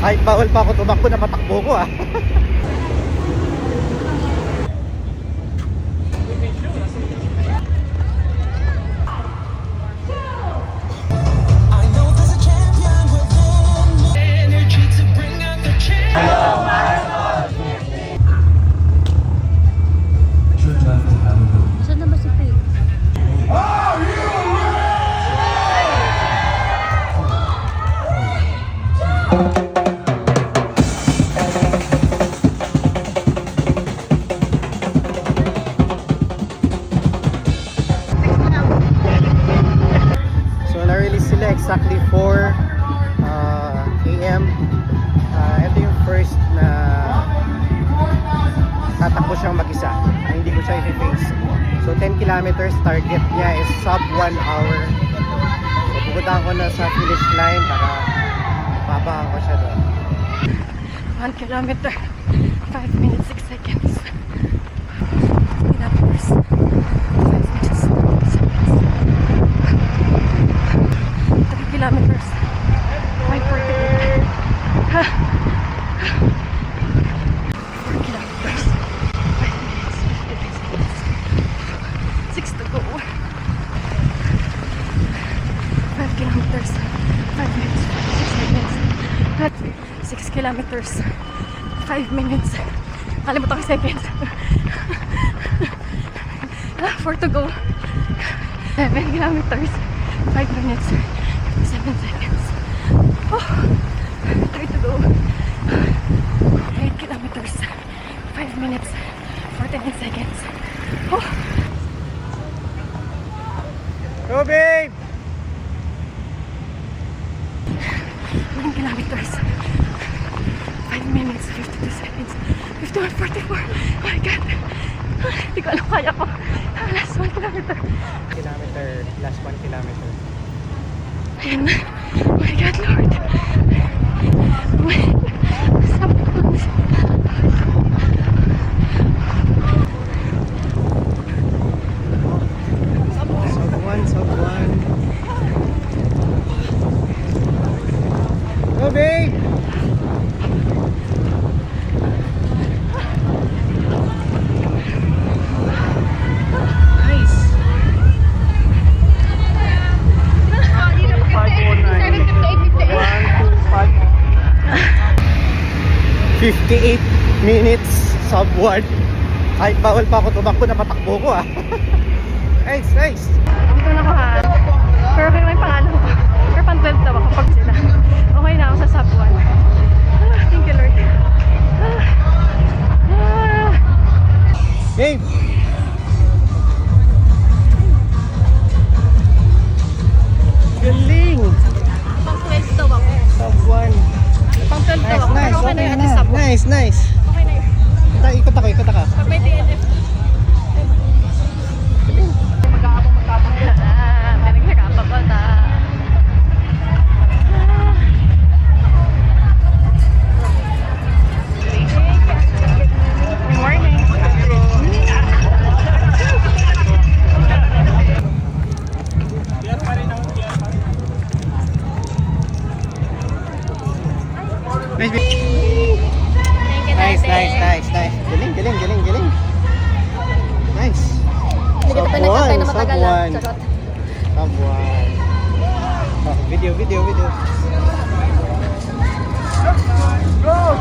Kahit bawal pa ako tumakbo, napatakbo ko ah. Saan na ba si Pete? So na-release sila exactly 4 AM. Ito yung first na tatakbo siyang mag-isa. Hindi ko siya i-face. So 10 kilometers, target niya is sub 1 hour. So pupuntahan ko na sa finish line para babaan ko siya doon. 1 kilometer, 5 minutes, 6 seconds. Kilometers, 5 minutes, 6 seconds. 3 kilometers, 5:48. 4 kilometers, 5 minutes, 53 seconds. 6 to go. 5 kilometers, 5 minutes, 56 seconds. 6 kilometers, 5 minutes. Kalimutan ko seconds. 4 to go. 7 kilometers, 5 minutes, 57 seconds. 3 to go. 8 kilometers, 5 minutes, 49 seconds. Go babe! 1 kilometers, 5 minutes, 52 seconds, 51:44. Oh my God! Hindi ko alam kaya ko. Last 1 kilometer. Last 1 kilometer. Ayan na. Oh my God, Lord. Sub 1. Go babe! Nice! 58 minutes, sub 1. Kahit bawal pa ako tumakbo, napatakbo ko ah. Nice, nice! Dito na ko ha. Pero kaya may pangalan ko. Pero pang 12 daw ako pag sila. Okay na ako sa sub 1. Thank you, Lord. Babe! Galing! Pang 12 daw ako. Sub 1. Pang 12 daw ako. Pero okay na yun sa sub 1. Nice, nice. Okay na yun. Ikot ako. Pag may DNF. Mag-aabang na. May naghirapan pa na. Good morning. Nice. Galing. Nice. Hindi ka pa nagkakay na matagal lang. Charot. Sub 1. Oh, video. Go!